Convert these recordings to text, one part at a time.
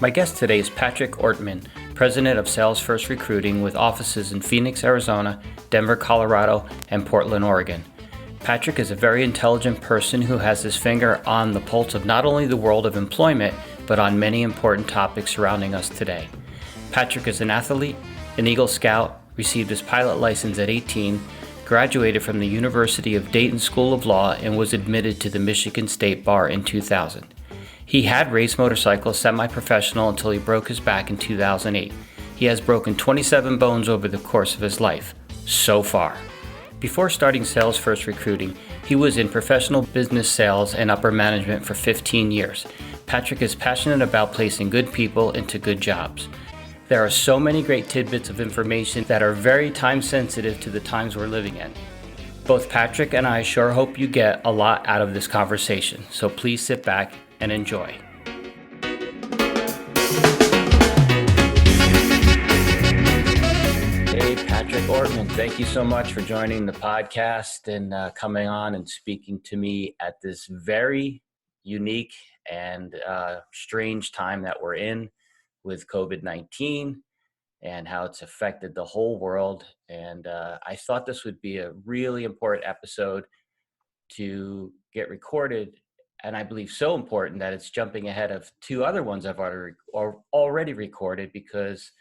My guest today is Patrick Ortman, President of SalesFirst Recruiting with offices in Phoenix, Arizona, Denver, Colorado, and Portland, Oregon. Patrick is a very intelligent person who has his finger on the pulse of not only the world of employment, but on many important topics surrounding us today. Patrick is an athlete, an Eagle Scout, received his pilot license at 18, graduated from the University of Dayton School of Law, and was admitted to the Michigan State Bar in 2000. He had raced motorcycles semi-professional until he broke his back in 2008. He has broken 27 bones over the course of his life, so far. Before starting SalesFirst Recruiting, he was in professional business sales and upper management for 15 years. Patrick is passionate about placing good people into good jobs. There are so many great tidbits of information that are very time sensitive to the times we're living in. Both Patrick and I sure hope you get a lot out of this conversation, so please sit back and enjoy. Hey, Patrick Ortman, thank you so much for joining the podcast and coming on and speaking to me at this very unique and strange time that we're in with COVID-19 and how it's affected the whole world. And I thought this would be a really important episode to get recorded. And I believe so important that it's jumping ahead of two other ones I've already recorded because,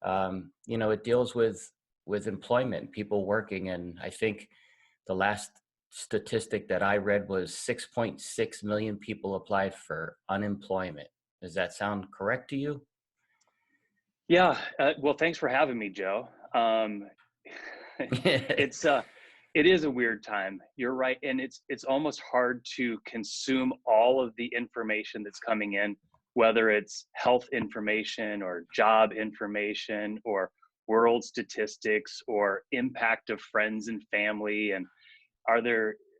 it deals with employment, people working. And I think the last statistic that I read was 6.6 million people applied for unemployment. Does that sound correct to you? Yeah. Well, thanks for having me, Joe. It is a weird time. You're right. And it's almost hard to consume all of the information that's coming in, whether it's health information or job information or world statistics or impact of friends and family. And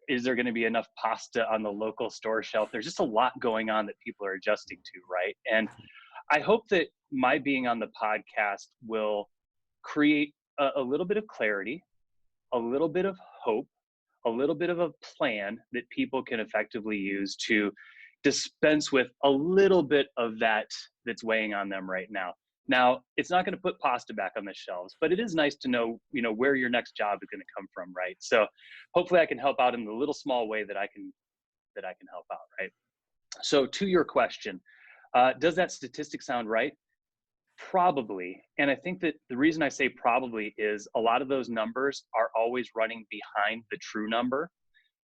is there going to be enough pasta on the local store shelf? There's just a lot going on that people are adjusting to, right? And I hope that my being on the podcast will create a little bit of clarity, a little bit of hope, a little bit of a plan that people can effectively use to dispense with a little bit of that's weighing on them right now. Now, it's not going to put pasta back on the shelves, but it is nice to know, where your next job is going to come from, right? So hopefully I can help out in the little small way that I can help out, right? So to your question, does that statistic sound right? Probably. And I think that the reason I say probably is a lot of those numbers are always running behind the true number.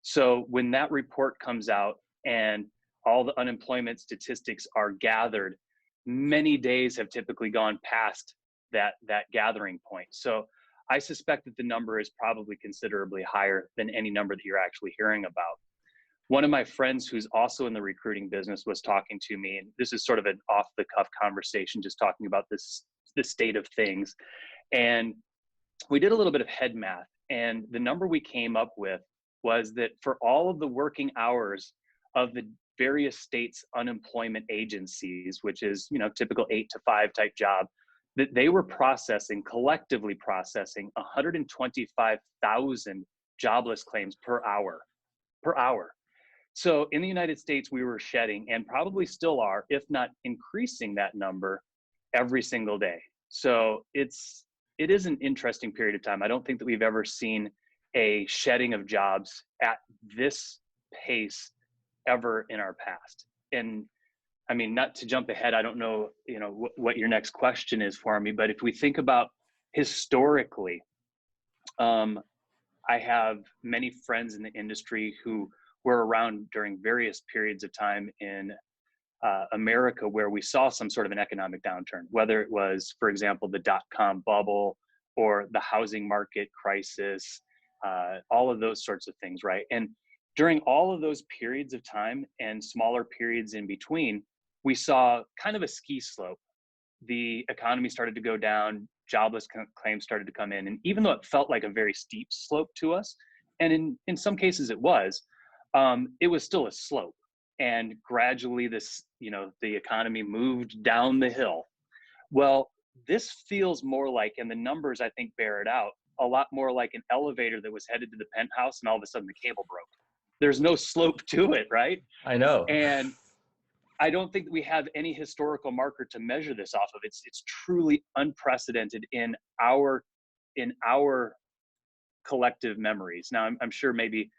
So when that report comes out and all the unemployment statistics are gathered, many days have typically gone past that gathering point. So I suspect that the number is probably considerably higher than any number that you're actually hearing about. One of my friends who's also in the recruiting business was talking to me, and this is sort of an off-the-cuff conversation, just talking about the state of things. And we did a little bit of head math, and the number we came up with was that for all of the working hours of the various states' unemployment agencies, which is, typical 8 to 5 type job, that they were collectively processing 125,000 jobless claims per hour. So in the United States, we were shedding, and probably still are, if not increasing that number every single day. So it is an interesting period of time. I don't think that we've ever seen a shedding of jobs at this pace ever in our past. And I mean, not to jump ahead, I don't know, what your next question is for me, but if we think about historically, I have many friends in the industry who were around during various periods of time in America where we saw some sort of an economic downturn, whether it was, for example, the dot-com bubble or the housing market crisis, all of those sorts of things, right? And during all of those periods of time and smaller periods in between, we saw kind of a ski slope. The economy started to go down, jobless claims started to come in. And even though it felt like a very steep slope to us, and in some cases it was still a slope. And gradually the economy moved down the hill. Well, this feels more like, and the numbers I think bear it out, a lot more like an elevator that was headed to the penthouse and all of a sudden the cable broke. There's no slope to it, right? I know. And I don't think that we have any historical marker to measure this off of. It's truly unprecedented in our collective memories. Now, I'm sure maybe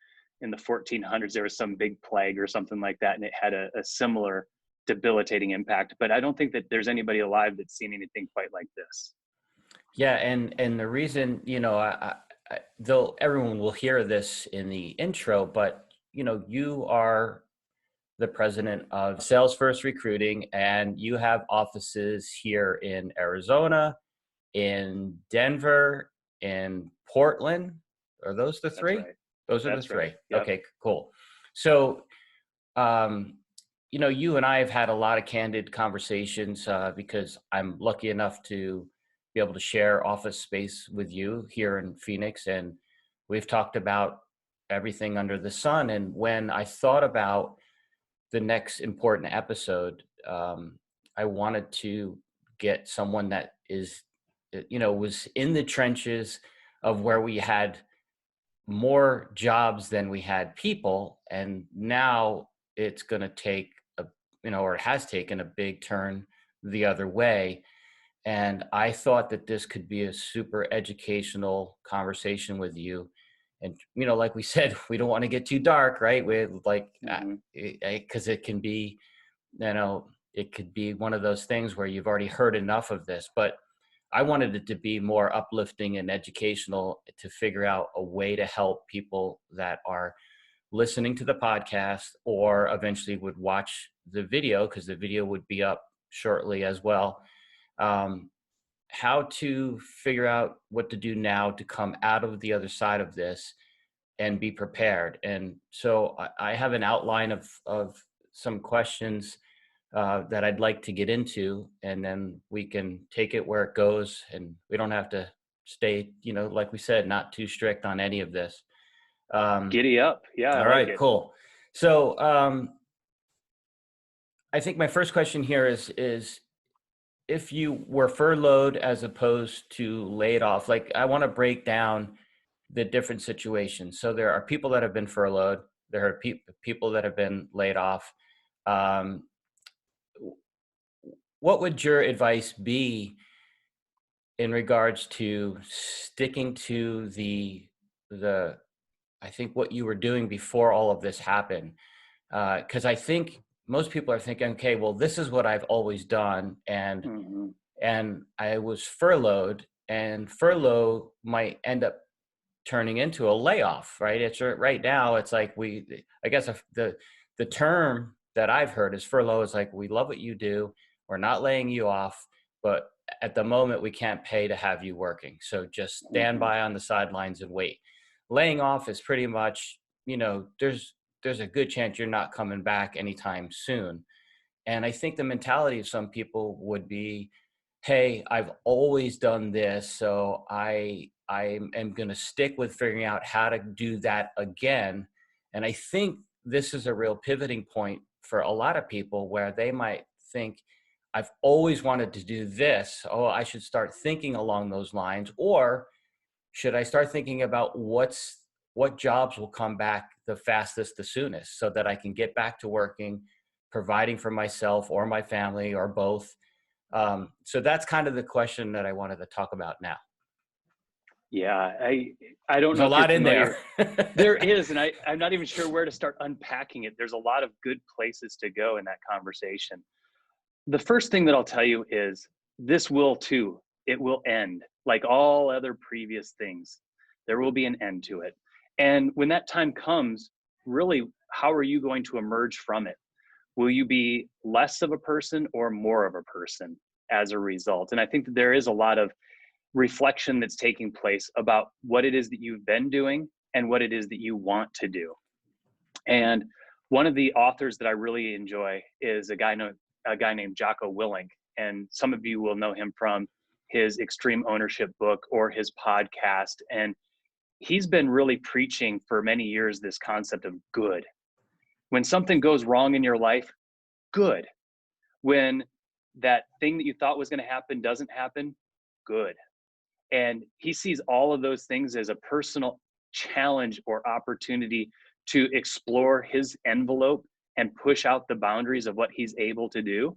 in the 1400s there was some big plague or something like that, and it had a similar debilitating impact. But I don't think that there's anybody alive that's seen anything quite like this. Yeah, and the reason, though everyone will hear this in the intro, but you are the president of SalesFirst Recruiting, and you have offices here in Arizona, in Denver, in Portland. Are those the three? That's right. Those are the That's three. right. Yep. Okay, cool. So, you and I have had a lot of candid conversations because I'm lucky enough to be able to share office space with you here in Phoenix. And we've talked about everything under the sun. And when I thought about the next important episode, I wanted to get someone that was in the trenches of where we had more jobs than we had people. And now it's going to take or it has taken a big turn the other way. And I thought that this could be a super educational conversation with you. And, like we said, we don't want to get too dark, right? Because it can be, it could be one of those things where you've already heard enough of this, but I wanted it to be more uplifting and educational to figure out a way to help people that are listening to the podcast or eventually would watch the video, because the video would be up shortly as well. How to figure out what to do now to come out of the other side of this and be prepared. And so I have an outline of some questions that I'd like to get into, and then we can take it where it goes, and we don't have to stay, like we said, not too strict on any of this. Giddy up. Yeah. All right, cool. So I think my first question here is if you were furloughed as opposed to laid off, like I want to break down the different situations. So there are people that have been furloughed. There are people that have been laid off. What would your advice be in regards to sticking to the I think what you were doing before all of this happened? Because I think most people are thinking, okay, well, this is what I've always done, and I was furloughed, and furlough might end up turning into a layoff, right? It's right now, it's like I guess the term that I've heard is furlough is like, we love what you do, we're not laying you off, but at the moment we can't pay to have you working, so just stand by on the sidelines and wait. Laying off is pretty much, there's a good chance you're not coming back anytime soon. And I think the mentality of some people would be, hey, I've always done this, so I am going to stick with figuring out how to do that again. And I think this is a real pivoting point for a lot of people, where they might think, I've always wanted to do this. Oh, I should start thinking along those lines. Or should I start thinking about what jobs will come back the fastest, the soonest, so that I can get back to working, providing for myself or my family or both? So that's kind of the question that I wanted to talk about now. Yeah, I don't There's know a if lot you're in familiar. there. There is, and I'm not even sure where to start unpacking it. There's a lot of good places to go in that conversation. The first thing that I'll tell you is this will too. It will end like all other previous things. There will be an end to it. And when that time comes, really, how are you going to emerge from it? Will you be less of a person or more of a person as a result? And I think that there is a lot of reflection that's taking place about what it is that you've been doing and what it is that you want to do. And one of the authors that I really enjoy is a guy named Jocko Willink. And some of you will know him from his Extreme Ownership book or his podcast. And he's been really preaching for many years this concept of good. When something goes wrong in your life, good. When that thing that you thought was going to happen doesn't happen, good. And he sees all of those things as a personal challenge or opportunity to explore his envelope and push out the boundaries of what he's able to do.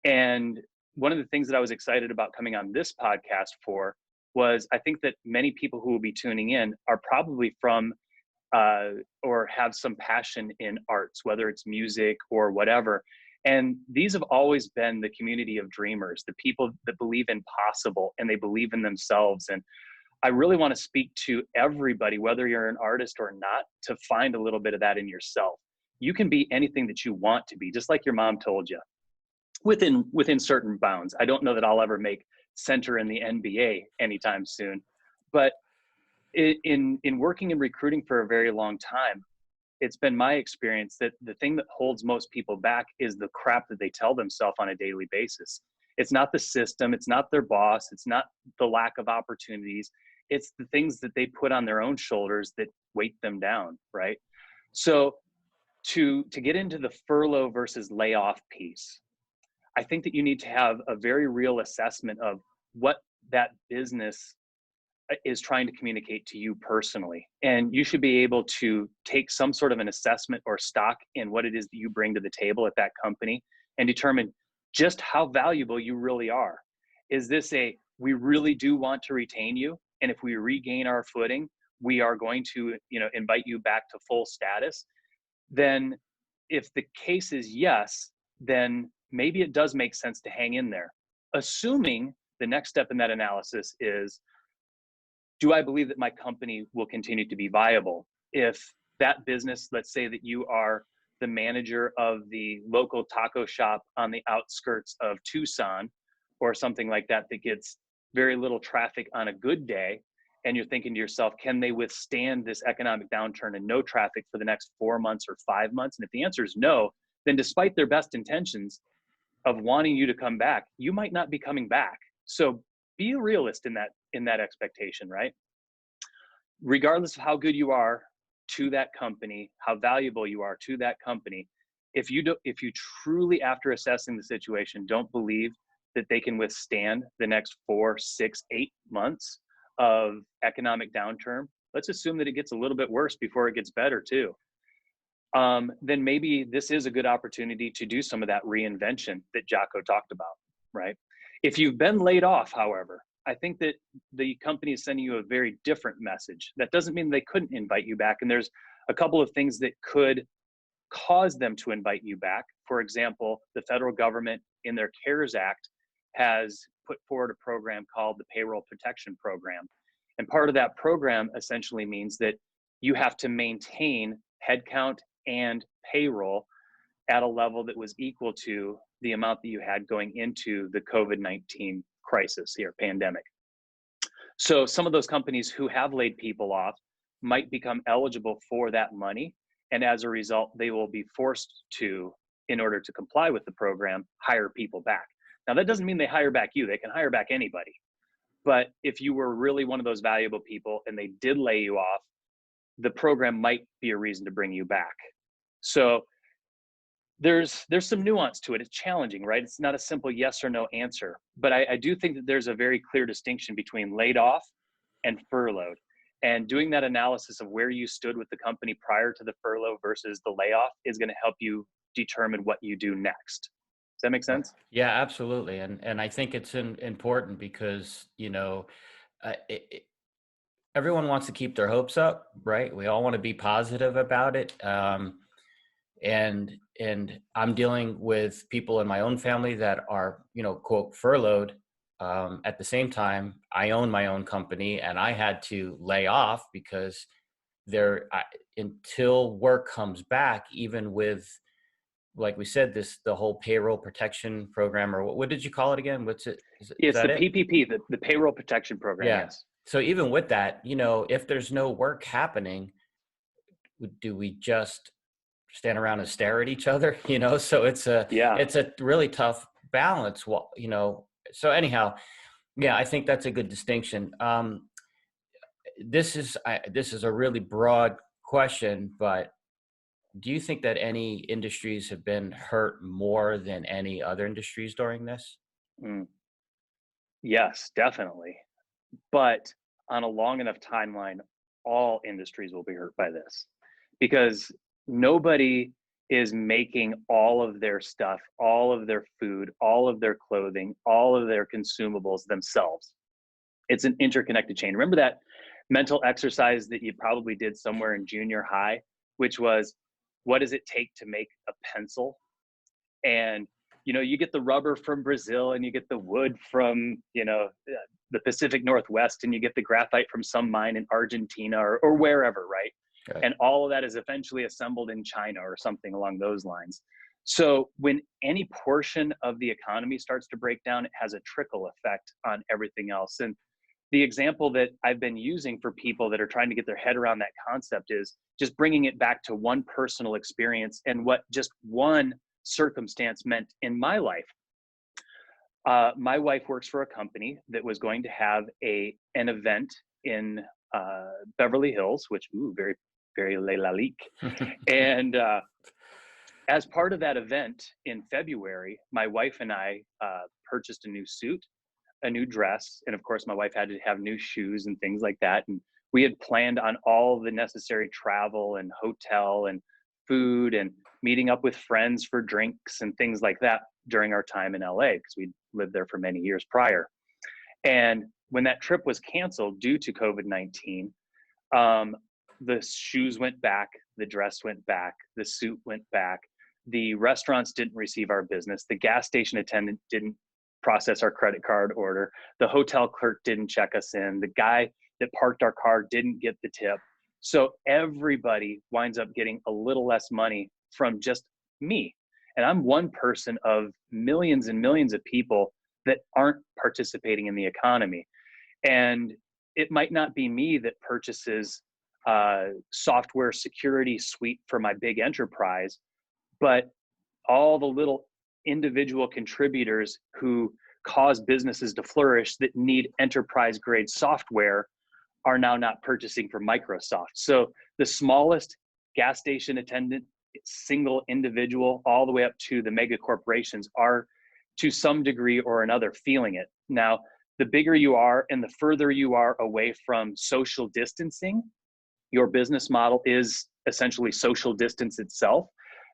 And one of the things that I was excited about coming on this podcast for was, I think that many people who will be tuning in are probably from or have some passion in arts, whether it's music or whatever. And these have always been the community of dreamers, the people that believe in possible and they believe in themselves. And I really want to speak to everybody, whether you're an artist or not, to find a little bit of that in yourself. You can be anything that you want to be, just like your mom told you, within certain bounds. I don't know that I'll ever make center in the NBA anytime soon, but in working in recruiting for a very long time, it's been my experience that the thing that holds most people back is the crap that they tell themselves on a daily basis. It's not the system, it's not their boss, it's not the lack of opportunities, it's the things that they put on their own shoulders that weight them down, right? So to get into the furlough versus layoff piece, I think that you need to have a very real assessment of what that business is trying to communicate to you personally. And you should be able to take some sort of an assessment or stock in what it is that you bring to the table at that company and determine just how valuable you really are. Is this we really do want to retain you, and if we regain our footing, we are going to, invite you back to full status? Then if the case is yes, then maybe it does make sense to hang in there. Assuming the next step in that analysis is, do I believe that my company will continue to be viable? If that business, let's say that you are the manager of the local taco shop on the outskirts of Tucson or something like that, that gets very little traffic on a good day, and you're thinking to yourself, can they withstand this economic downturn and no traffic for the next 4 months or 5 months? And if the answer is no, then despite their best intentions of wanting you to come back, you might not be coming back. So be a realist in that expectation, right? Regardless of how good you are to that company, how valuable you are to that company, if you truly, after assessing the situation, don't believe that they can withstand the next 4, 6, 8 months of economic downturn, let's assume that it gets a little bit worse before it gets better too. Then maybe this is a good opportunity to do some of that reinvention that Jocko talked about, right? If you've been laid off, however, I think that the company is sending you a very different message. That doesn't mean they couldn't invite you back. And there's a couple of things that could cause them to invite you back. For example, the federal government in their CARES Act has put forward a program called the Payroll Protection Program. And part of that program essentially means that you have to maintain headcount and payroll at a level that was equal to the amount that you had going into the COVID-19 crisis here, pandemic. So some of those companies who have laid people off might become eligible for that money. And as a result, they will be forced to, in order to comply with the program, hire people back. Now, that doesn't mean they hire back you. They can hire back anybody. But if you were really one of those valuable people and they did lay you off, the program might be a reason to bring you back. So there's some nuance to it. It's challenging, right? It's not a simple yes or no answer. But I do think that there's a very clear distinction between laid off and furloughed. And doing that analysis of where you stood with the company prior to the furlough versus the layoff is going to help you determine what you do next. Does that make sense? Yeah, absolutely. And I think it's important because, everyone wants to keep their hopes up, right? We all want to be positive about it. And I'm dealing with people in my own family that are, quote, furloughed. At the same time, I own my own company and I had to lay off because until work comes back, even with, like we said, the whole payroll protection program, or what did you call it again? What's it? It's the PPP, the payroll protection program. Yeah. Yes. So even with that, if there's no work happening, do we just stand around and stare at each other? So it's a really tough balance. So anyhow, yeah, I think that's a good distinction. This is a really broad question, but do you think that any industries have been hurt more than any other industries during this? Yes, definitely. But on a long enough timeline, all industries will be hurt by this, because nobody is making all of their stuff, all of their food, all of their clothing, all of their consumables themselves. It's an interconnected chain. Remember that mental exercise that you probably did somewhere in junior high, which was, what does it take to make a pencil? And you get the rubber from Brazil, and you get the wood from the Pacific Northwest, and you get the graphite from some mine in Argentina or wherever, right? Right. And all of that is eventually assembled in China or something along those lines. So when any portion of the economy starts to break down, it has a trickle effect on everything else. And the example that I've been using for people that are trying to get their head around that concept is just bringing it back to one personal experience and what just one circumstance meant in my life. My wife works for a company that was going to have an event in Beverly Hills, which very, very lalique. And as part of that event in February, my wife and I purchased a new suit, a new dress, and of course my wife had to have new shoes and things like that. And we had planned on all the necessary travel and hotel and food and meeting up with friends for drinks and things like that during our time in LA, because we lived there for many years prior. And when that trip was canceled due to COVID-19, the shoes went back, the dress went back, the suit went back, the restaurants didn't receive our business, the gas station attendant didn't process our credit card order, the hotel clerk didn't check us in, the guy that parked our car didn't get the tip. So everybody winds up getting a little less money from just me. And I'm one person of millions and millions of people that aren't participating in the economy. And it might not be me that purchases software security suite for my big enterprise, but all the little individual contributors who cause businesses to flourish that need enterprise grade software are now not purchasing from Microsoft. So the smallest gas station attendant, single individual, all the way up to the mega corporations are to some degree or another feeling it. Now, the bigger you are and the further you are away from social distancing, your business model is essentially social distance itself,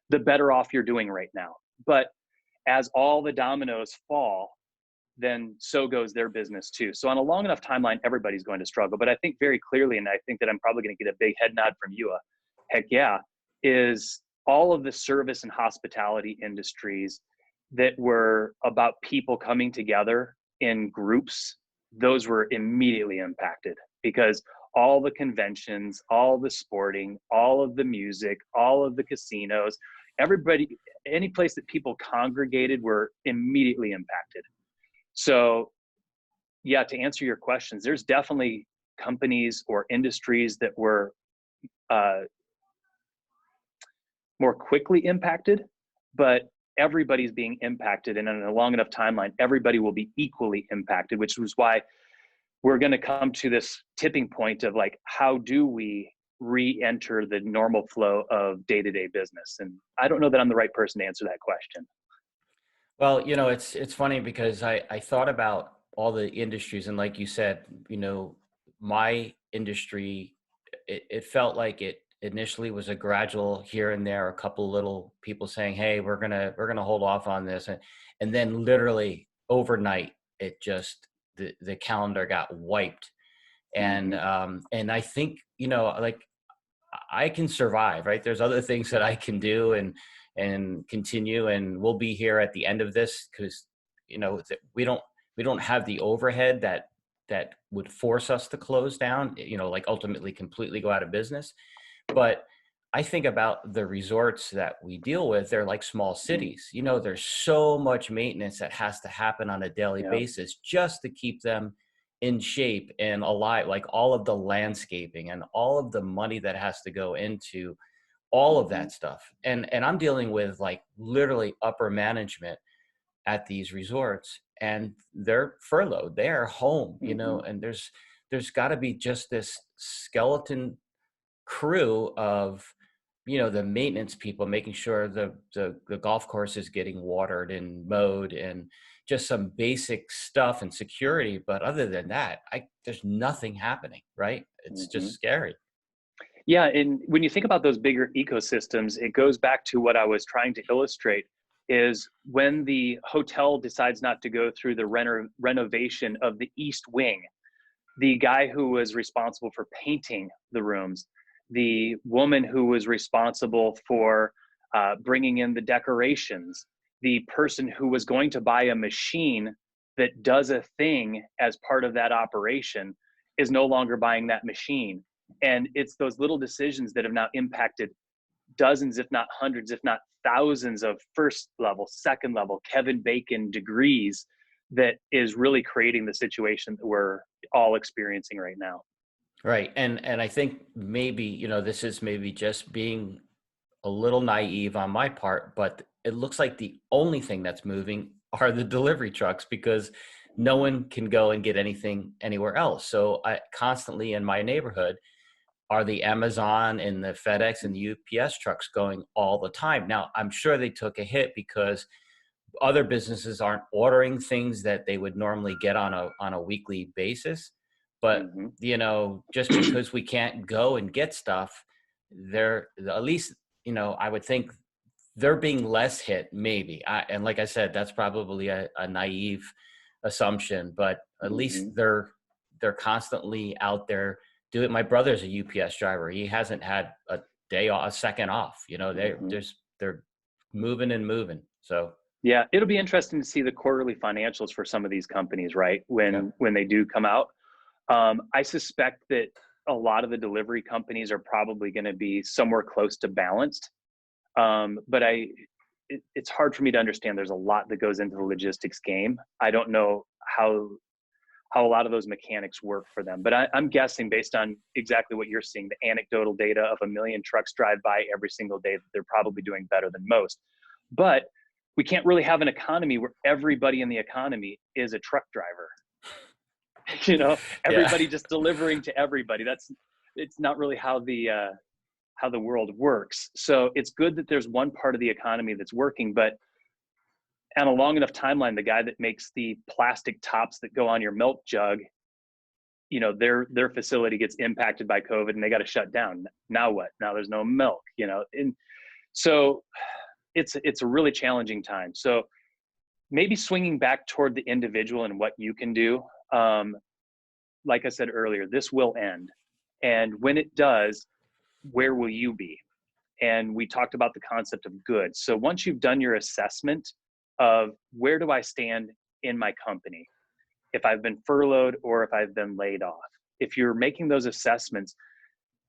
the better off you're doing right now. But as all the dominoes fall, then so goes their business too. So on a long enough timeline, everybody's going to struggle. But I think very clearly, and I think that I'm probably going to get a big head nod from you, heck yeah, is all of the service and hospitality industries that were about people coming together in groups, those were immediately impacted because all the conventions, all the sporting, all of the music, all of the casinos, everybody, any place that people congregated were immediately impacted. So yeah, to answer your questions, there's definitely companies or industries that were more quickly impacted, but everybody's being impacted. And in a long enough timeline, everybody will be equally impacted, which was why we're going to come to this tipping point of like, how do we re-enter the normal flow of day-to-day business? And I don't know that I'm the right person to answer that question. Well, it's funny because I thought about all the industries, and like you said, my industry, it felt like it initially was a gradual here and there, a couple little people saying, hey, we're gonna hold off on this. And then literally overnight, it just, the calendar got wiped. And, and I think, like I can survive, right? There's other things that I can do and continue, and we'll be here at the end of this because, we don't have the overhead that would force us to close down, like ultimately completely go out of business. But I think about the resorts that we deal with, they're like small cities. There's so much maintenance that has to happen on a daily basis just to keep them in shape and alive, like all of the landscaping and all of the money that has to go into all of that stuff. And I'm dealing with like literally upper management at these resorts, and they're furloughed, they are home, and there's got to be just this skeleton crew of the maintenance people making sure the golf course is getting watered and mowed and just some basic stuff and security. But other than that, there's nothing happening, right? It's just scary. Yeah, and when you think about those bigger ecosystems, it goes back to what I was trying to illustrate is when the hotel decides not to go through the renovation of the East Wing, the guy who was responsible for painting the rooms, the woman who was responsible for bringing in the decorations, the person who was going to buy a machine that does a thing as part of that operation is no longer buying that machine. And it's those little decisions that have now impacted dozens, if not hundreds, if not thousands of first level, second level, Kevin Bacon degrees that is really creating the situation that we're all experiencing right now. Right. And I think maybe, this is maybe just being a little naive on my part, but it looks like the only thing that's moving are the delivery trucks because no one can go and get anything anywhere else. So I constantly in my neighborhood are the Amazon and the FedEx and the UPS trucks going all the time. Now, I'm sure they took a hit because other businesses aren't ordering things that they would normally get on a weekly basis. But, Mm-hmm. just because we can't go and get stuff, they're at least, I would think they're being less hit maybe. And like I said, that's probably a naive assumption, but at least Mm-hmm. they're constantly out there doing. My brother's a UPS driver. He hasn't had a day off, a second off, Mm-hmm. they're moving and moving. So Yeah, it'll be interesting to see the quarterly financials for some of these companies, right? yeah. When they do come out. I suspect that a lot of the delivery companies are probably going to be somewhere close to balanced. But it's hard for me to understand. There's a lot that goes into the logistics game. I don't know how a lot of those mechanics work for them. But I'm guessing based on exactly what you're seeing, the anecdotal data of 1 million trucks drive by every single day, that they're probably doing better than most. But we can't really have an economy where everybody in the economy is a truck driver. Yeah. Everybody just delivering to everybody. It's not really how the world works. So it's good that there's one part of the economy that's working, but on a long enough timeline, the guy that makes the plastic tops that go on your milk jug, their facility gets impacted by COVID and they got to shut down. Now what? Now there's no milk, and so it's a really challenging time. So maybe swinging back toward the individual and what you can do. Like I said earlier, this will end. And when it does, where will you be? And we talked about the concept of good. So once you've done your assessment of where do I stand in my company, if I've been furloughed or if I've been laid off, if you're making those assessments,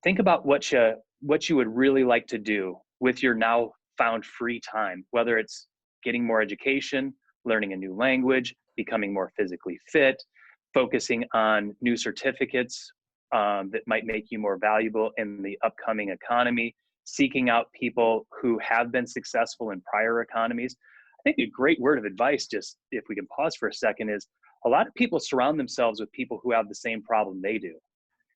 think about what you would really like to do with your now found free time, whether it's getting more education, learning a new language, becoming more physically fit, focusing on new certificates that might make you more valuable in the upcoming economy, seeking out people who have been successful in prior economies. I think a great word of advice, just if we can pause for a second, is a lot of people surround themselves with people who have the same problem they do.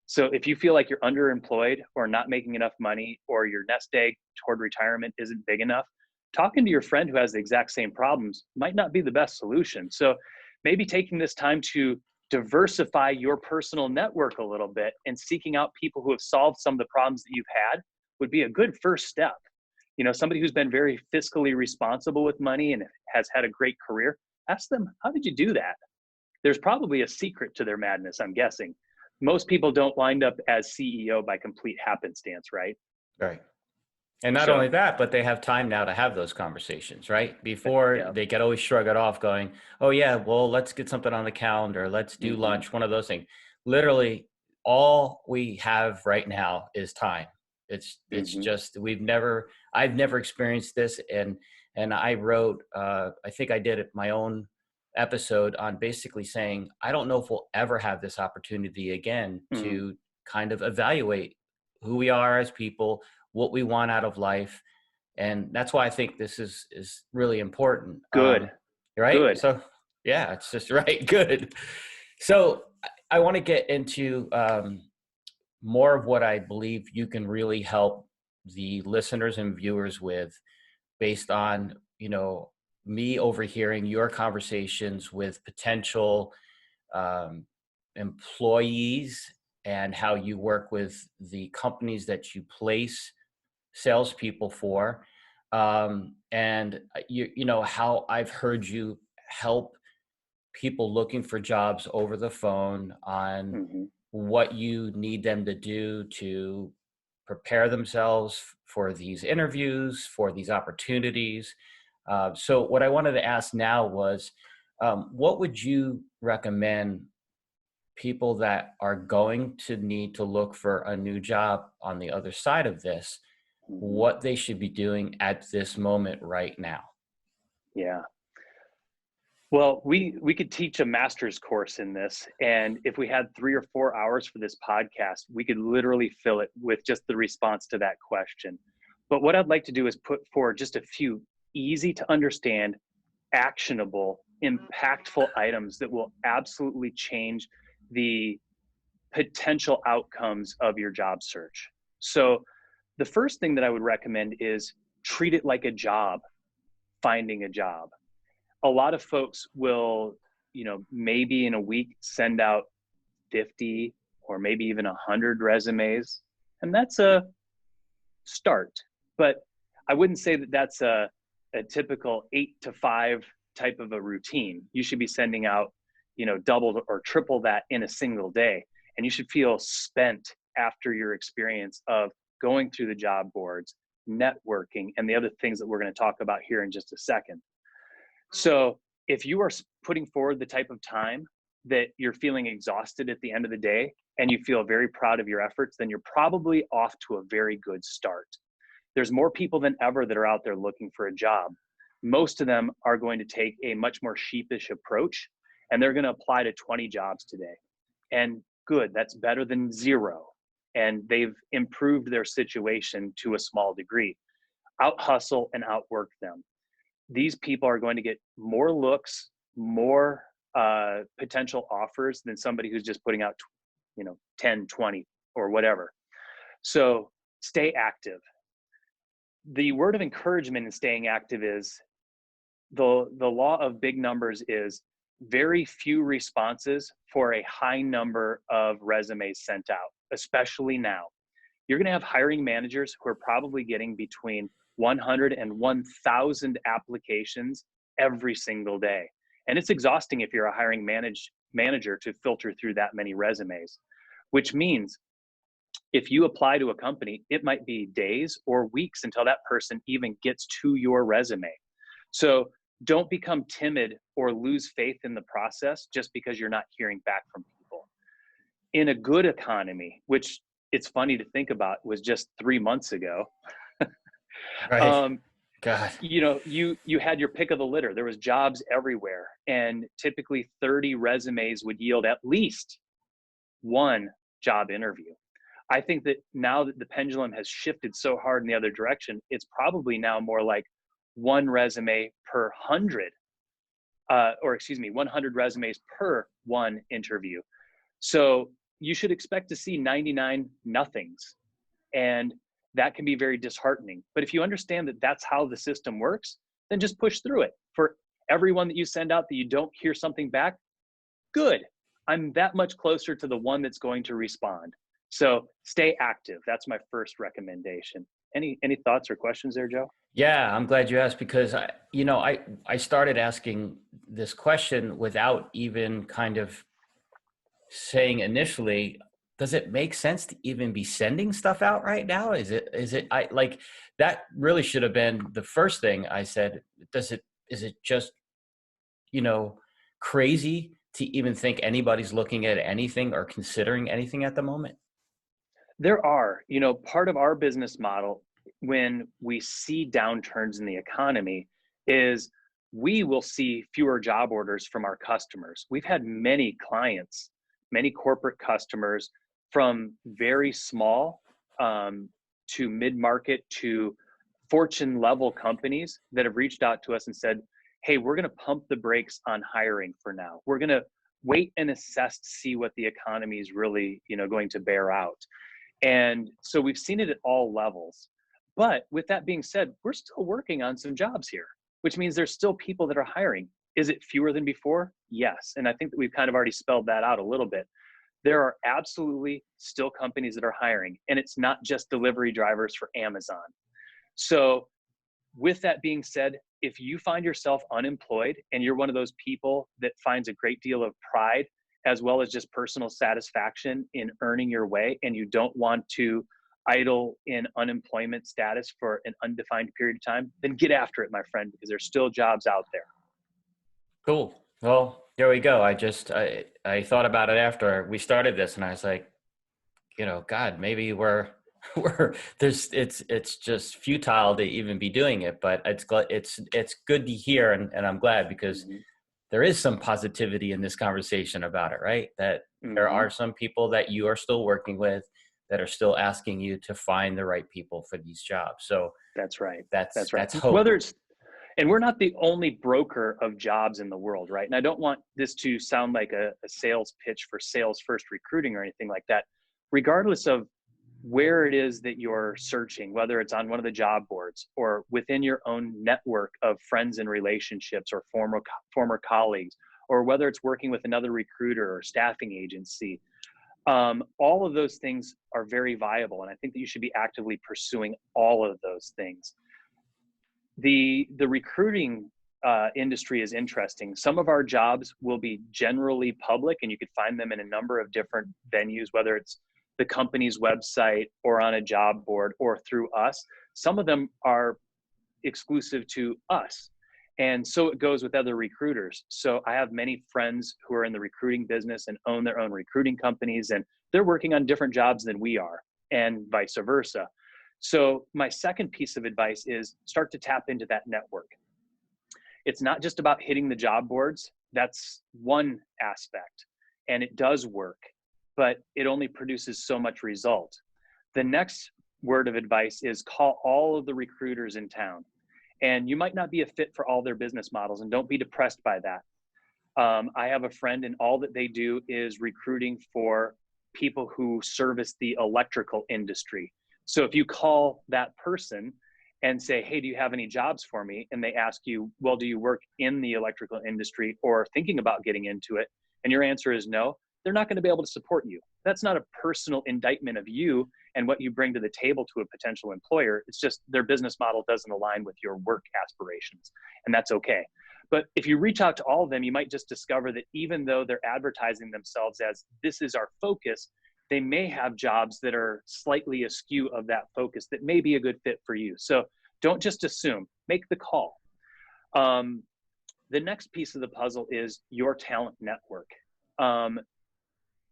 So if you feel like you're underemployed or not making enough money or your nest egg toward retirement isn't big enough, talking to your friend who has the exact same problems might not be the best solution. So maybe taking this time to diversify your personal network a little bit and seeking out people who have solved some of the problems that you've had would be a good first step. Somebody who's been very fiscally responsible with money and has had a great career, ask them, how did you do that? There's probably a secret to their madness, I'm guessing. Most people don't wind up as CEO by complete happenstance, right? Right. And not only So, that, but they have time now to have those conversations, right? Before yeah. they could always shrug it off going, oh yeah, well, let's get something on the calendar. Let's do Mm-hmm. lunch, one of those things. Literally all we have right now is time. It's Mm-hmm. just, I've never experienced this. And I wrote, I think I did my own episode on basically saying, I don't know if we'll ever have this opportunity again Mm-hmm. to kind of evaluate who we are as people, what we want out of life. And that's why I think this is really important. Good. Right. Good. So yeah, it's just right. Good. So I want to get into more of what I believe you can really help the listeners and viewers with based on, me overhearing your conversations with potential um, employees and how you work with the companies that you place salespeople for. And you know, how I've heard you help people looking for jobs over the phone on Hmm. what you need them to do to prepare themselves for these interviews, for these opportunities. So, what I wanted to ask now was, what would you recommend people that are going to need to look for a new job on the other side of this, Hmm. what they should be doing at this moment right now? Yeah. Well, we could teach a master's course in this, and if we had 3 or 4 hours for this podcast, we could literally fill it with just the response to that question. But what I'd like to do is put forward just a few easy to understand, actionable, impactful items that will absolutely change the potential outcomes of your job search. So, the first thing that I would recommend is treat it like a job, finding a job. A lot of folks will, maybe in a week send out 50 or maybe even 100 resumes, and that's a start. But I wouldn't say that that's a typical 8 to 5 type of a routine. You should be sending out, double or triple that in a single day. And you should feel spent after your experience of going through the job boards, networking, and the other things that we're going to talk about here in just a second. So if you are putting forward the type of time that you're feeling exhausted at the end of the day and you feel very proud of your efforts, then you're probably off to a very good start. There's more people than ever that are out there looking for a job. Most of them are going to take a much more sheepish approach, and they're going to apply to 20 jobs today. And good, that's better than zero. And they've improved their situation to a small degree. Out hustle and outwork them. These people are going to get more looks, more potential offers than somebody who's just putting out 10, 20 or whatever. So stay active. The word of encouragement in staying active is the law of big numbers is very few responses for a high number of resumes sent out, especially now. You're going to have hiring managers who are probably getting between 100 and 1,000 applications every single day. And it's exhausting if you're a hiring manager to filter through that many resumes, which means if you apply to a company, it might be days or weeks until that person even gets to your resume. So don't become timid or lose faith in the process just because you're not hearing back from people. In a good economy, which it's funny to think about was just 3 months ago, Right. um, God. you had your pick of the litter. There was jobs everywhere, and typically 30 resumes would yield at least one job interview. I think that now that the pendulum has shifted so hard in the other direction, it's probably now more like one resume per 100, 100 resumes per one interview. So you should expect to see 99 nothings. And that can be very disheartening. But if you understand that that's how the system works, then just push through it. For everyone that you send out that you don't hear something back, good. I'm that much closer to the one that's going to respond. So stay active. That's my first recommendation. Any thoughts or questions there, Joe? Yeah, I'm glad you asked because I started asking this question without even kind of saying initially, does it make sense to even be sending stuff out right now? Is it I like that really should have been the first thing I said. Is it just, you know, crazy to even think anybody's looking at anything or considering anything at the moment? There are, part of our business model when we see downturns in the economy is we will see fewer job orders from our customers. We've had many clients, many corporate customers from very small to mid-market to Fortune level companies that have reached out to us and said, hey, we're going to pump the brakes on hiring for now. We're going to wait and assess to see what the economy is really, going to bear out. And so we've seen it at all levels. But with that being said, we're still working on some jobs here, which means there's still people that are hiring. Is it fewer than before? Yes. And I think that we've kind of already spelled that out a little bit. there are absolutely still companies that are hiring, and it's not just delivery drivers for Amazon. So with that being said, if you find yourself unemployed and you're one of those people that finds a great deal of pride as well as just personal satisfaction in earning your way, and you don't want to idle in unemployment status for an undefined period of time, then get after it, my friend, because there's still jobs out there. Cool. Well, there we go. I thought about it after we started this, and I was like, God, maybe we're it's just futile to even be doing it, but it's good to hear, and I'm glad, because there is some positivity in this conversation about it, right? That there are some people that you are still working with that are still asking you to find the right people for these jobs. So That's right. that's Right. hope. Whether it's, and we're not the only broker of jobs in the world, right? And I don't want this to sound like a sales pitch for SalesFirst Recruiting or anything like that. Regardless of where it is that you're searching, whether it's on one of the job boards or within your own network of friends and relationships or former colleagues, or whether it's working with another recruiter or staffing agency, all of those things are very viable. And I think that you should be actively pursuing all of those things. The recruiting industry is interesting. Some of our jobs will be generally public, and you could find them in a number of different venues, whether it's the company's website or on a job board or through us. Some of them are exclusive to us. And so it goes with other recruiters. So I have many friends who are in the recruiting business and own their own recruiting companies, and they're working on different jobs than we are, and vice versa. So my second piece of advice is start to tap into that network. It's not just about hitting the job boards. That's one aspect, and it does work, but it only produces so much result. The next word of advice is call all of the recruiters in town. And you might not be a fit for all their business models, and don't be depressed by that. I have a friend, and all that they do is recruiting for people who service the electrical industry. So if you call that person and say, hey, do you have any jobs for me? And they ask you, well, do you work in the electrical industry or thinking about getting into it? And your answer is no, they're not going to be able to support you. That's not a personal indictment of you and what you bring to the table to a potential employer. It's just their business model doesn't align with your work aspirations, and that's okay. But if you reach out to all of them, you might just discover that even though they're advertising themselves as this is our focus, they may have jobs that are slightly askew of that focus that may be a good fit for you. So don't just assume, make the call. The next piece of the puzzle is your talent network.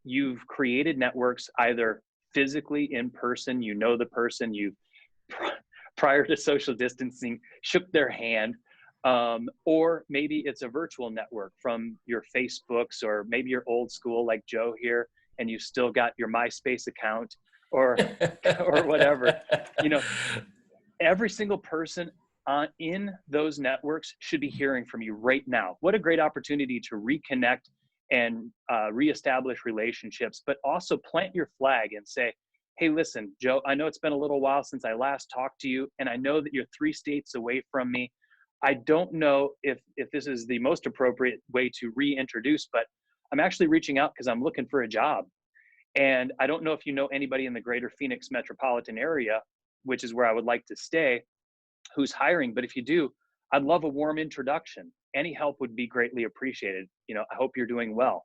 You've created networks either physically in person, you know the person, you prior to social distancing shook their hand, or maybe it's a virtual network from your Facebooks, or maybe you're old school like Joe here and you still got your MySpace account or whatever. Every single person in those networks should be hearing from you right now. What a great opportunity to reconnect and reestablish relationships, but also plant your flag and say, hey, listen, Joe, I know it's been a little while since I last talked to you, and I know that you're 3 states away from me. I don't know if this is the most appropriate way to reintroduce, but I'm actually reaching out because I'm looking for a job. And I don't know if you know anybody in the greater Phoenix metropolitan area, which is where I would like to stay, who's hiring. But if you do, I'd love a warm introduction. Any help would be greatly appreciated. I hope you're doing well.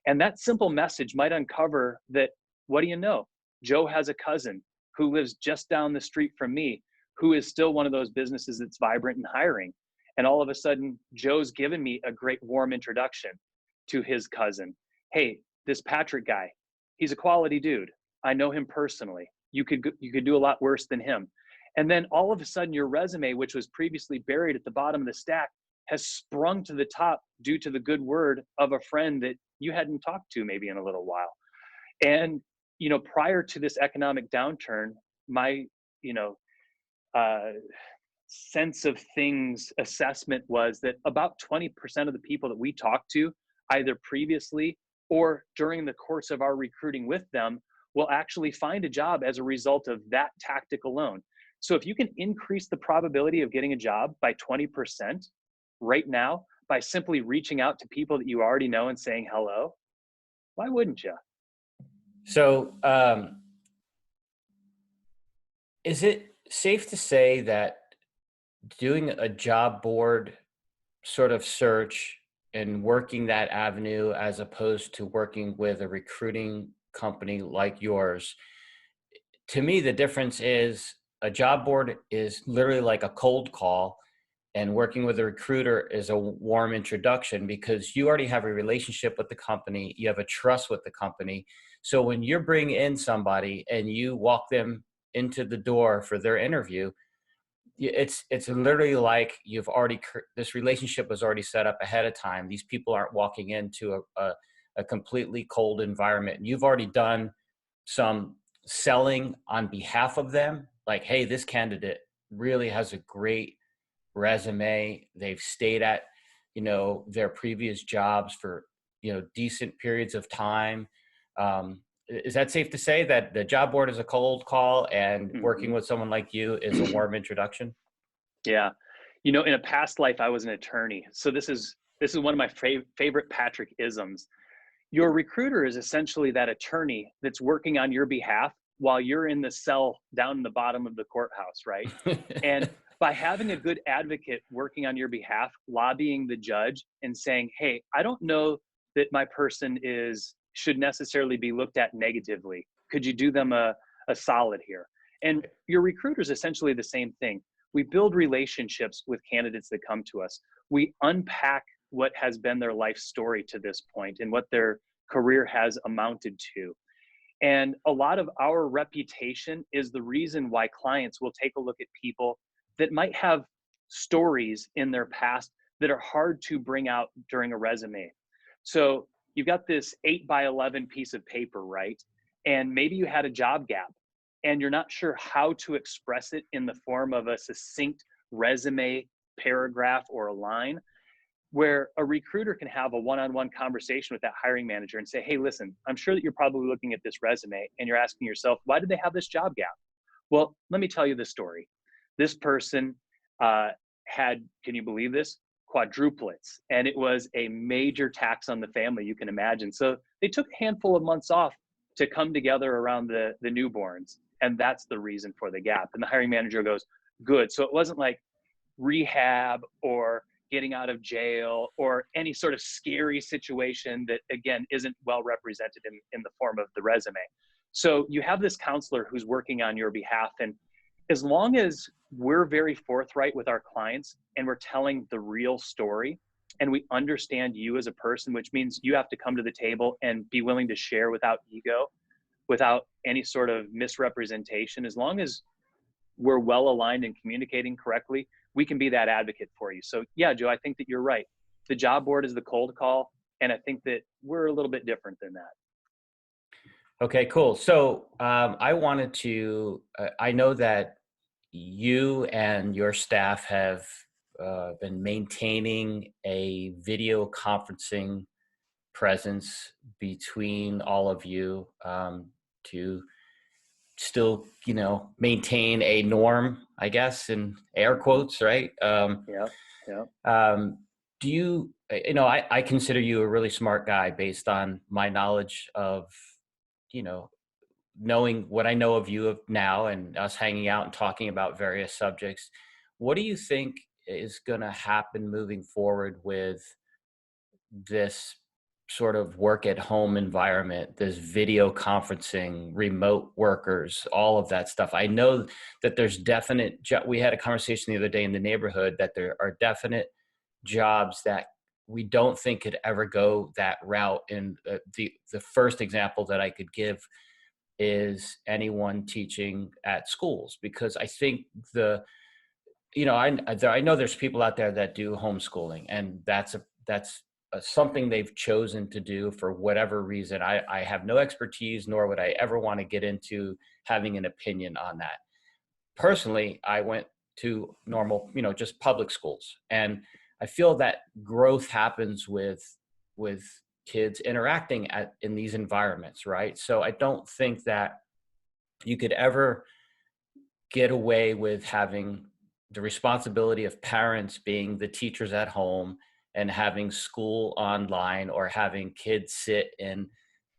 And that simple message might uncover that, what do you know? Joe has a cousin who lives just down the street from me, who is still one of those businesses that's vibrant and hiring. And all of a sudden, Joe's given me a great warm introduction to his cousin. Hey, this Patrick guy, he's a quality dude. I know him personally. You could do a lot worse than him. And then all of a sudden, your resume, which was previously buried at the bottom of the stack, has sprung to the top due to the good word of a friend that you hadn't talked to maybe in a little while. And, prior to this economic downturn, my, sense of things assessment was that about 20% of the people that we talked to, either previously or during the course of our recruiting with them, will actually find a job as a result of that tactic alone. So if you can increase the probability of getting a job by 20% right now by simply reaching out to people that you already know and saying hello, why wouldn't you? So, is it safe to say that doing a job board sort of search and working that avenue as opposed to working with a recruiting company like yours, to me, the difference is a job board is literally like a cold call, and working with a recruiter is a warm introduction because you already have a relationship with the company, you have a trust with the company. So when you're bringing in somebody and you walk them into the door for their interview, it's literally like you've already this relationship was already set up ahead of time. These people aren't walking into a completely cold environment. You've already done some selling on behalf of them, like, hey, this candidate really has a great resume. They've stayed at, their previous jobs for, decent periods of time. Is that safe to say that the job board is a cold call and Hmm. working with someone like you is a warm introduction? Yeah. In a past life, I was an attorney. So this is one of my favorite Patrick isms. Your recruiter is essentially that attorney that's working on your behalf while you're in the cell down in the bottom of the courthouse, right? And by having a good advocate working on your behalf, lobbying the judge and saying, "Hey, I don't know that my person is should necessarily be looked at negatively. Could you do them a solid here?" And your recruiter is essentially the same thing. We build relationships with candidates that come to us. We unpack what has been their life story to this point and what their career has amounted to. And a lot of our reputation is the reason why clients will take a look at people that might have stories in their past that are hard to bring out during a resume. So you've got this 8 by 11 piece of paper, right? And maybe you had a job gap and you're not sure how to express it in the form of a succinct resume paragraph or a line, where a recruiter can have a one-on-one conversation with that hiring manager and say, "Hey, listen, I'm sure that you're probably looking at this resume and you're asking yourself, why did they have this job gap? Well, let me tell you the story. This person had, can you believe this, quadruplets, and it was a major tax on the family, you can imagine. So they took a handful of months off to come together around the newborns, and that's the reason for the gap." And the hiring manager goes, "Good." So it wasn't like rehab or getting out of jail or any sort of scary situation that, again, isn't well represented in the form of the resume. So you have this counselor who's working on your behalf. And as long as we're very forthright with our clients and we're telling the real story and we understand you as a person, which means you have to come to the table and be willing to share without ego, without any sort of misrepresentation, as long as we're well aligned and communicating correctly, we can be that advocate for you. So yeah, Joe, I think that you're right. The job board is the cold call. And I think that we're a little bit different than that. Okay, cool. So I wanted to, I know that you and your staff have been maintaining a video conferencing presence between all of you to still, maintain a norm, I guess, in air Hmm. quotes, right? Yeah. Yeah. Um, do you, I consider you a really smart guy based on my knowledge of, you know, knowing what I know of you of now and us hanging out and talking about various subjects. What do you think is going to happen moving forward with this sort of work at home environment, this video conferencing, remote workers, all of that stuff? I know that there's definite, we had a conversation the other day in the neighborhood that there are definite jobs that we don't think could ever go that route. And the first example that I could give is anyone teaching at schools, because I think I know there's people out there that do homeschooling, and that's something they've chosen to do for whatever reason. I have no expertise, nor would I ever want to get into having an opinion on that. Personally, I went to normal, just public schools, and I feel that growth happens with kids interacting in these environments, right? So I don't think that you could ever get away with having the responsibility of parents being the teachers at home and having school online, or having kids sit in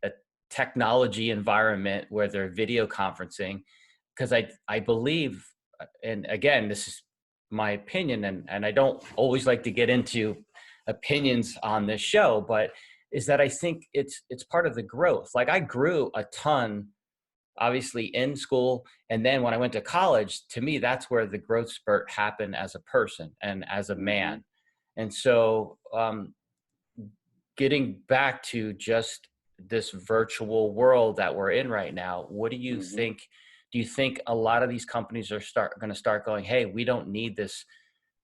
a technology environment where they're video conferencing, because I believe, and again, this is my opinion, and I don't always like to get into opinions on this show, but is that I think it's part of the growth. Like I grew a ton, obviously in school, and then when I went to college, to me, that's where the growth spurt happened as a person and as a man. And so getting back to just this virtual world that we're in right now, what do you think? Do you think a lot of these companies are going to start going, hey, we don't need this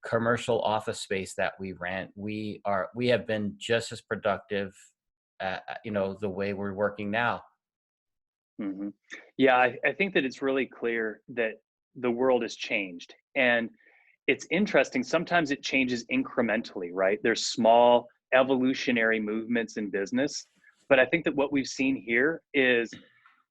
commercial office space that we rent. We have been just as productive, the way we're working now. Yeah, I think that it's really clear that the world has changed. And it's interesting. Sometimes it changes incrementally, right? There's small evolutionary movements in business. But I think that what we've seen here is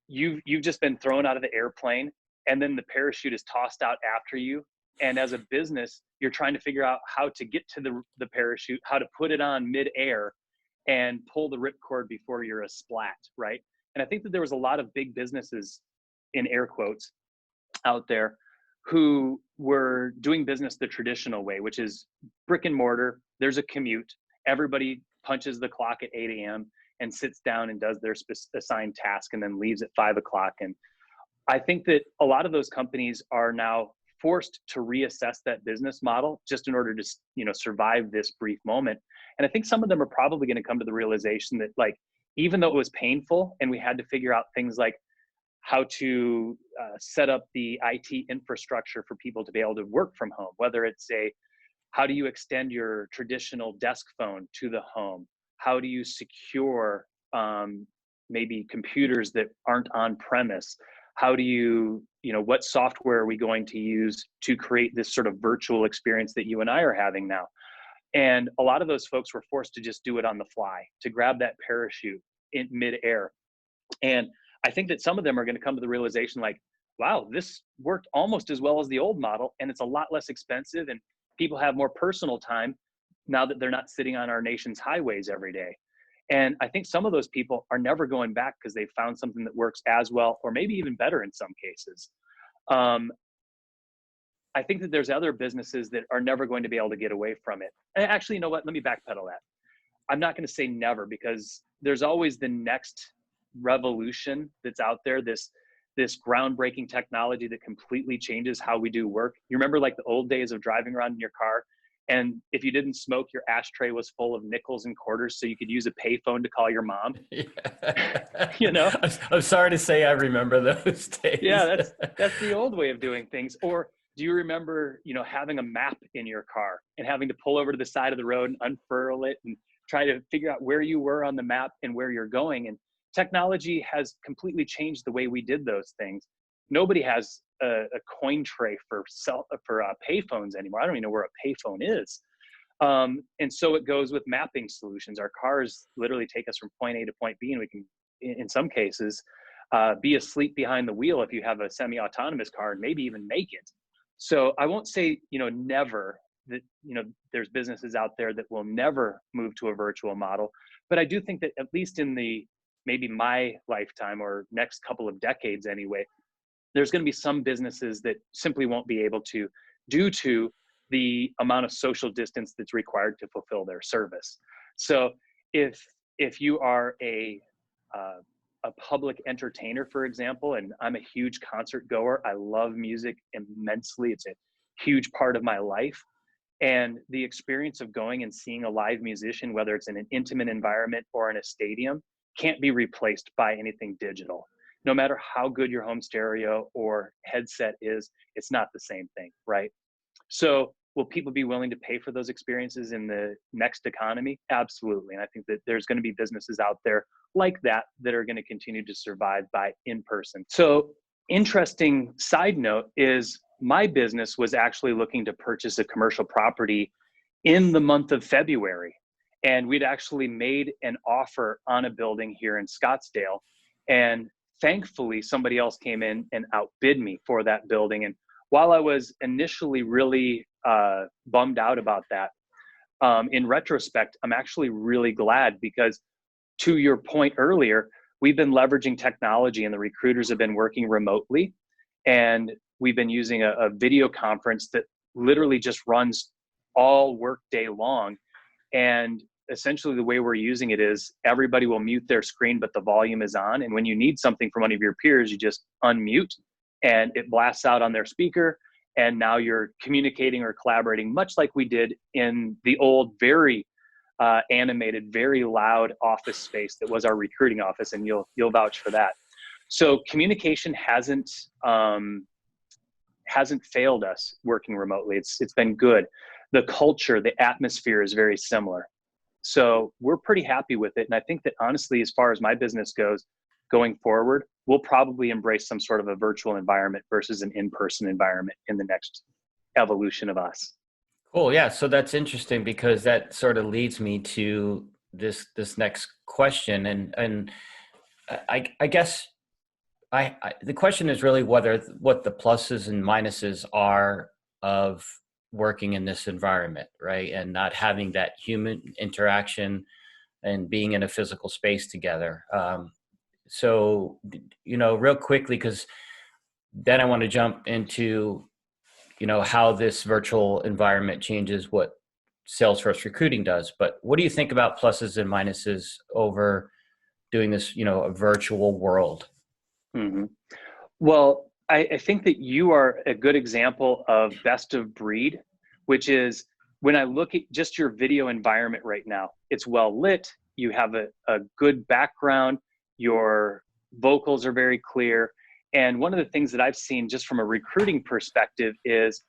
you've just been thrown out of the airplane, and then the parachute is tossed out after you. And as a business, you're trying to figure out how to get to the parachute, how to put it on midair and pull the ripcord before you're a splat, right? And I think that there was a lot of big businesses, in air quotes, out there who were doing business the traditional way, which is brick and mortar. There's a commute. Everybody punches the clock at 8 a.m. and sits down and does their assigned task and then leaves at 5 o'clock. And I think that a lot of those companies are now forced to reassess that business model just in order to, survive this brief moment. And I think some of them are probably going to come to the realization that, like, even though it was painful and we had to figure out things like how to set up the IT infrastructure for people to be able to work from home, whether it's how do you extend your traditional desk phone to the home? How do you secure maybe computers that aren't on premise? How do you, what software are we going to use to create this sort of virtual experience that you and I are having now? And a lot of those folks were forced to just do it on the fly, to grab that parachute in midair. And I think that some of them are going to come to the realization like, wow, this worked almost as well as the old model, and it's a lot less expensive, and people have more personal time now that they're not sitting on our nation's highways every day. And I think some of those people are never going back because they found something that works as well, or maybe even better in some cases. I think that there's other businesses that are never going to be able to get away from it. And actually, you know what? Let me backpedal that. I'm not going to say never, because there's always the next revolution that's out there, this groundbreaking technology that completely changes how we do work. You remember like the old days of driving around in your car, and if you didn't smoke, your ashtray was full of nickels and quarters so you could use a payphone to call your mom. Yeah. I'm sorry to say I remember those days. Yeah, that's the old way of doing things. Or do you remember, having a map in your car and having to pull over to the side of the road and unfurl it and try to figure out where you were on the map and where you're going? And technology has completely changed the way we did those things. Nobody has a coin tray for payphones anymore. I don't even know where a payphone is. And so it goes with mapping solutions. Our cars literally take us from point A to point B, and we can, in some cases, be asleep behind the wheel if you have a semi-autonomous car, and maybe even make it. So I won't say, never, that, there's businesses out there that will never move to a virtual model. But I do think that at least in maybe my lifetime or next couple of decades anyway, there's going to be some businesses that simply won't be able to, due to the amount of social distance that's required to fulfill their service. So if you are a public entertainer, for example, and I'm a huge concert goer, I love music immensely. It's a huge part of my life. And the experience of going and seeing a live musician, whether it's in an intimate environment or in a stadium, can't be replaced by anything digital. No matter how good your home stereo or headset is, it's not the same thing, right? So will people be willing to pay for those experiences in the next economy? Absolutely. And I think that there's going to be businesses out there like that are going to continue to survive by in-person. So interesting side note is my business was actually looking to purchase a commercial property in the month of February. And we'd actually made an offer on a building here in Scottsdale. And thankfully, somebody else came in and outbid me for that building. And while I was initially really bummed out about that, in retrospect, I'm actually really glad, because to your point earlier, we've been leveraging technology, and the recruiters have been working remotely, and we've been using a video conference that literally just runs all work day long. And essentially the way we're using it is everybody will mute their screen, but the volume is on. And when you need something from one of your peers, you just unmute and it blasts out on their speaker. And now you're communicating or collaborating much like we did in the old, very animated, very loud office space that was our recruiting office. And you'll vouch for that. So communication hasn't failed us working remotely. It's been good. The culture, the atmosphere is very similar. So we're pretty happy with it. And I think that honestly, as far as my business goes, going forward, we'll probably embrace some sort of a virtual environment versus an in-person environment in the next evolution of us. Cool. Yeah. So that's interesting because that sort of leads me to this next question. And I guess the question is really what the pluses and minuses are of working in this environment, right? And not having that human interaction and being in a physical space together. So, real quickly, because then I want to jump into, how this virtual environment changes what SalesFirst Recruiting does. But what do you think about pluses and minuses over doing this, a virtual world? Mm-hmm. Well, I think that you are a good example of best of breed, which is when I look at just your video environment right now, it's well lit, you have a good background, your vocals are very clear. And one of the things that I've seen just from a recruiting perspective is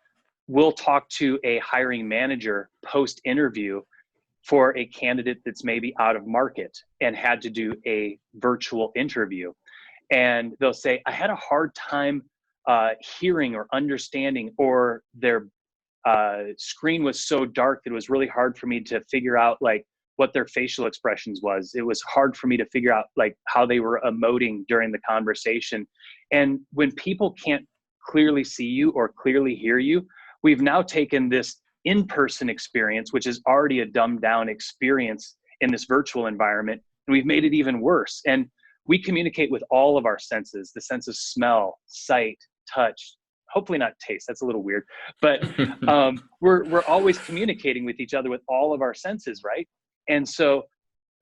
we'll talk to a hiring manager post-interview for a candidate that's maybe out of market and had to do a virtual interview. And they'll say, I had a hard time hearing or understanding, or their screen was so dark that it was really hard for me to figure out like what their facial expressions was. It was hard for me to figure out like how they were emoting during the conversation. And when people can't clearly see you or clearly hear you, we've now taken this in-person experience, which is already a dumbed down experience in this virtual environment, and we've made it even worse. And we communicate with all of our senses, the sense of smell, sight, touch, hopefully not taste. That's a little weird, but we're always communicating with each other with all of our senses, right? And so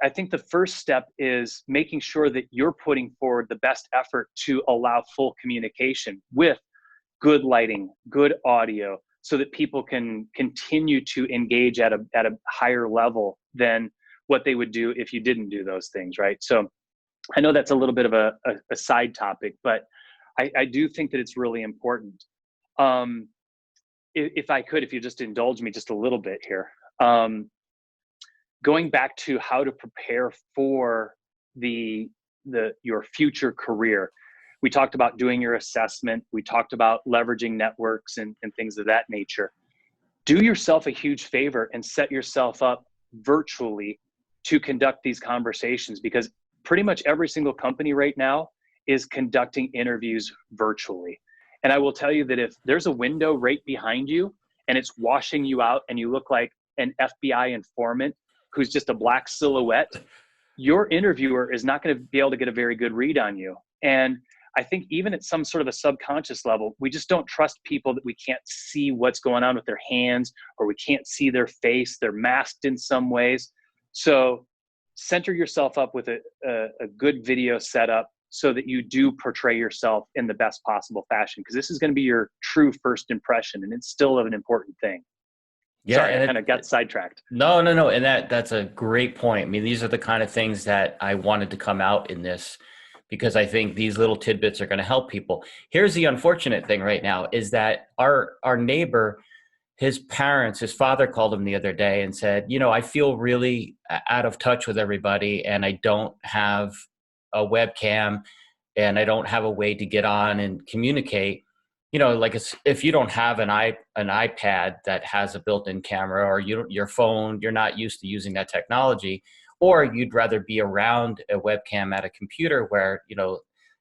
I think the first step is making sure that you're putting forward the best effort to allow full communication with good lighting, good audio, so that people can continue to engage at a higher level than what they would do if you didn't do those things, right? So I know that's a little bit of a side topic, but I do think that it's really important. If you just indulge me just a little bit here, going back to how to prepare for your future career. We talked about doing your assessment. We talked about leveraging networks and things of that nature. Do yourself a huge favor and set yourself up virtually to conduct these conversations, because pretty much every single company right now is conducting interviews virtually. And I will tell you that if there's a window right behind you and it's washing you out and you look like an FBI informant who's just a black silhouette, your interviewer is not going to be able to get a very good read on you. And I think even at some sort of a subconscious level, we just don't trust people that we can't see what's going on with their hands, or we can't see their face. They're masked in some ways. So center yourself up with a good video setup so that you do portray yourself in the best possible fashion, because this is going to be your true first impression, and it's still an important thing. Yeah, sorry, I kind of got sidetracked. No. And that's a great point. I mean, these are the kind of things that I wanted to come out in this, because I think these little tidbits are going to help people. Here's the unfortunate thing right now is that our neighbor, his father called him the other day and said, I feel really out of touch with everybody, and I don't have a webcam and I don't have a way to get on and communicate. Like if you don't have an iPad that has a built-in camera, or your phone, you're not used to using that technology, or you'd rather be around a webcam at a computer where,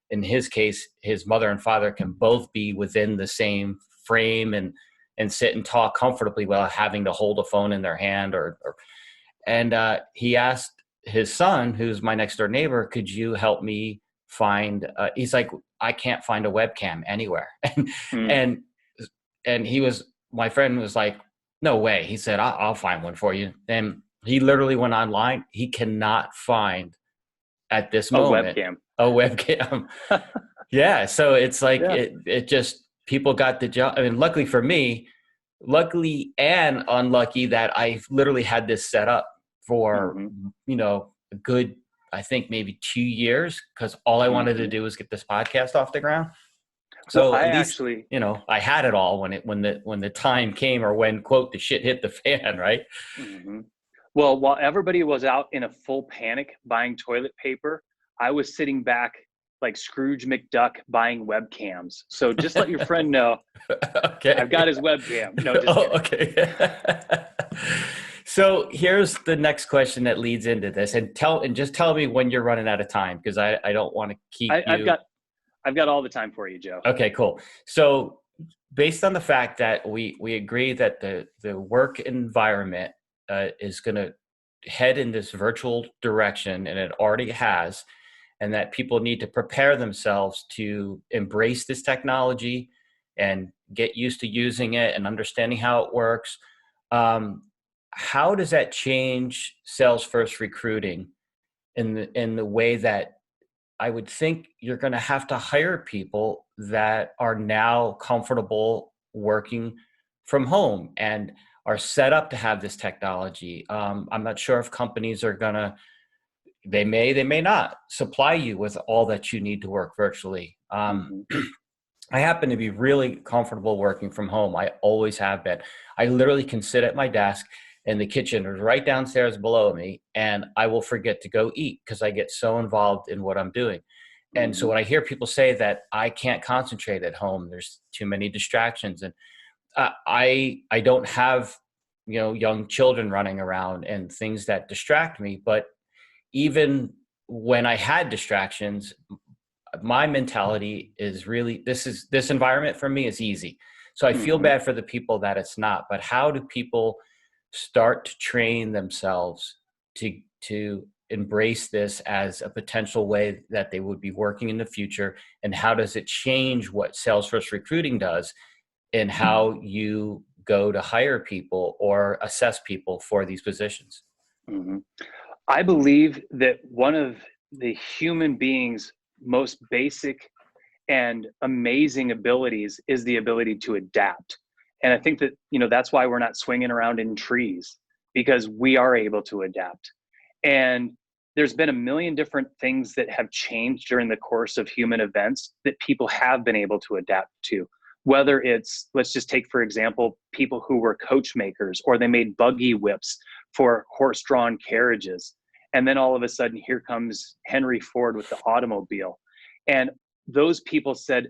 in his case, his mother and father can both be within the same frame and sit and talk comfortably without having to hold a phone in their hand and he asked his son, who's my next door neighbor, could you help me find, he's like, I can't find a webcam anywhere. Mm. And, and my friend was like, no way. He said, I'll find one for you. And he literally went online. He cannot find at this A moment webcam. a webcam. Yeah. So it's like, Yeah. it just, people got the job. I mean, luckily for me, luckily and unlucky that I literally had this set up for, Hmm. a good, I think maybe 2 years, because all I wanted to Hmm. do was get this podcast off the ground. Well, So I at least, actually, I had it all when the time came, or when, quote, the shit hit the fan, right? hmm well, while everybody was out in a full panic buying toilet paper, I was sitting back like Scrooge McDuck buying webcams. So just let your friend know I've Okay. got his webcam. No, just Oh, kidding. okay. So here's the next question that leads into this, and just tell me when you're running out of time, because I don't want to keep I've you. got all the time for you, Joe. Okay, cool. So based on the fact that we agree that the work environment is going to head in this virtual direction, and it already has, and that people need to prepare themselves to embrace this technology and get used to using it and understanding how it works. Um, how does that change sales first recruiting in the way that I would think you're going to have to hire people that are now comfortable working from home and are set up to have this technology? I'm not sure if companies are going to, they may not supply you with all that you need to work virtually. Hmm. I happen to be really comfortable working from home. I always have been. I literally can sit at my desk, and the kitchen is right downstairs below me, and I will forget to go eat because I get so involved in what I'm doing. And so Hmm. when I hear people say that I can't concentrate at home, there's too many distractions, and I don't have young children running around and things that distract me. But even when I had distractions, my mentality is really, this environment for me is easy. So I feel Hmm. bad for the people that it's not. But how do people start to train themselves to embrace this as a potential way that they would be working in the future? And how does it change what Sales First Recruiting does in how you go to hire people or assess people for these positions? Hmm. I believe that one of the human being's most basic and amazing abilities is the ability to adapt. And I think that, that's why we're not swinging around in trees, because we are able to adapt. And there's been a million different things that have changed during the course of human events that people have been able to adapt to. Whether it's, let's just take, for example, people who were coach makers, or they made buggy whips for horse drawn carriages. And then all of a sudden, here comes Henry Ford with the automobile. And those people said,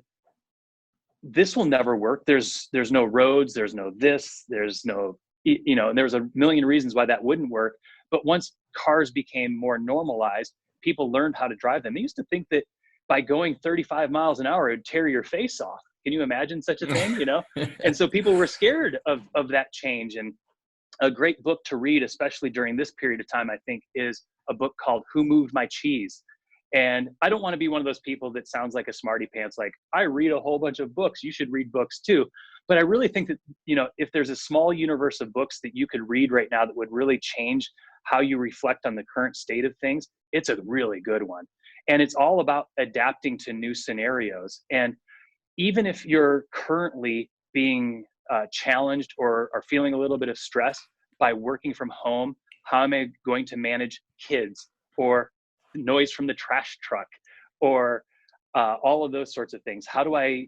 this will never work. There's no roads, there's no this, there's no, and there's a million reasons why that wouldn't work. But once cars became more normalized, people learned how to drive them. They used to think that by going 35 miles an hour, it would tear your face off. Can you imagine such a thing? And so people were scared of that change. And a great book to read, especially during this period of time, I think, is a book called Who Moved My Cheese? And I don't want to be one of those people that sounds like a smarty pants, like, I read a whole bunch of books, you should read books too. But I really think that, if there's a small universe of books that you could read right now that would really change how you reflect on the current state of things, it's a really good one. And it's all about adapting to new scenarios. And even if you're currently being challenged or are feeling a little bit of stress by working from home, how am I going to manage kids, or noise from the trash truck, or all of those sorts of things? How do I,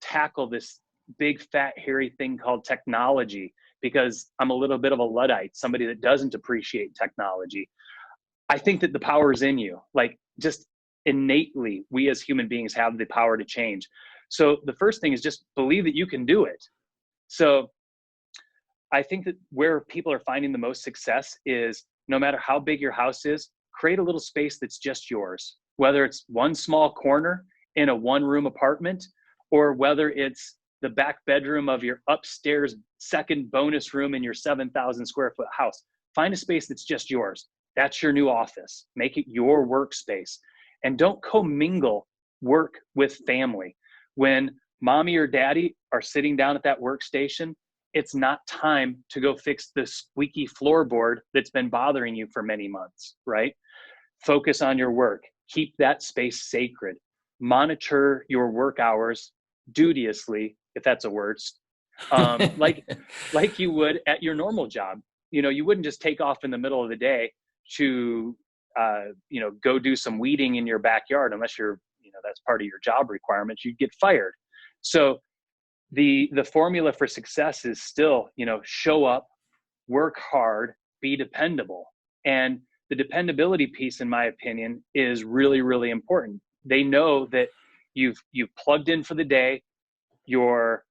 tackle this big, fat, hairy thing called technology? Because I'm a little bit of a Luddite, somebody that doesn't appreciate technology. I think that the power is in you. Like, just innately, we as human beings have the power to change. So the first thing is just believe that you can do it. So I think that where people are finding the most success is, no matter how big your house is, create a little space that's just yours, whether it's one small corner in a one-room apartment, or whether it's the back bedroom of your upstairs second bonus room in your 7,000 square foot house. Find a space that's just yours. That's your new office. Make it your workspace. And don't commingle work with family. When mommy or daddy are sitting down at that workstation, it's not time to go fix the squeaky floorboard that's been bothering you for many months, right? Focus on your work. Keep that space sacred. Monitor your work hours duteously, if that's a word, like you would at your normal job. You wouldn't just take off in the middle of the day to go do some weeding in your backyard unless that's part of your job requirements. You'd get fired. So the formula for success is still, show up, work hard, be dependable. And the dependability piece, in my opinion, is really, really important. They know that you've plugged in for the day. You're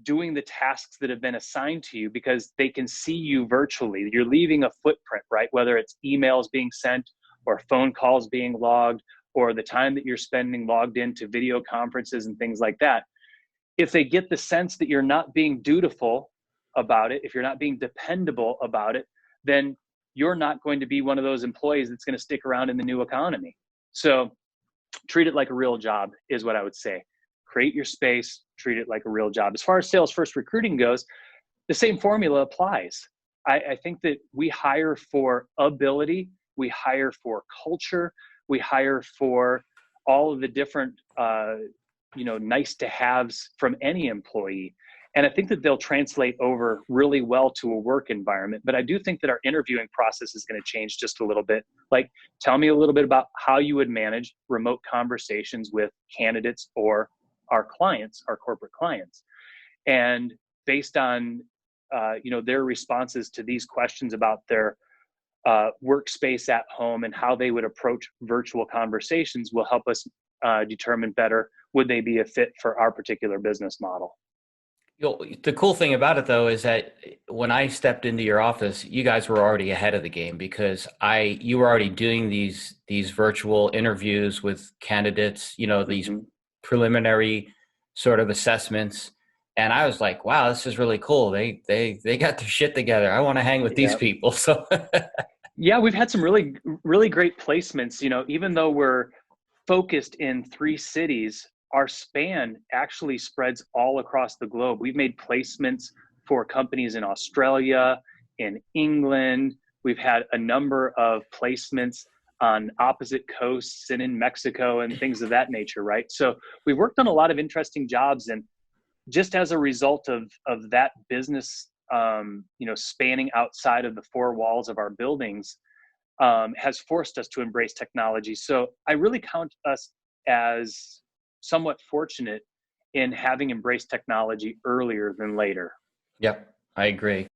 doing the tasks that have been assigned to you because they can see you virtually. You're leaving a footprint, right? Whether it's emails being sent or phone calls being logged or the time that you're spending logged into video conferences and things like that. If they get the sense that you're not being dutiful about it, if you're not being dependable about it, then you're not going to be one of those employees that's going to stick around in the new economy. So treat it like a real job is what I would say. Create your space, treat it like a real job. As far as SalesFirst Recruiting goes, the same formula applies. I think that we hire for ability, we hire for culture, we hire for all of the different nice to haves from any employee. And I think that they'll translate over really well to a work environment. But I do think that our interviewing process is going to change just a little bit. Like, tell me a little bit about how you would manage remote conversations with candidates or our clients, our corporate clients. And based on, their responses to these questions about their workspace at home and how they would approach virtual conversations will help us determine better, would they be a fit for our particular business model? The cool thing about it, though, is that when I stepped into your office, you guys were already ahead of the game because you were already doing these virtual interviews with candidates, these preliminary sort of assessments. And I was like, wow, this is really cool. They got their shit together. I want to hang with these people. So yeah, we've had some really, really great placements. Even though we're focused in 3 cities, our span actually spreads all across the globe. We've made placements for companies in Australia, in England. We've had a number of placements on opposite coasts and in Mexico and things of that nature, right? So we've worked on a lot of interesting jobs. And just as a result of that business, spanning outside of the 4 walls of our buildings, has forced us to embrace technology. So I really count us as somewhat fortunate in having embraced technology earlier than later. Yep, I agree.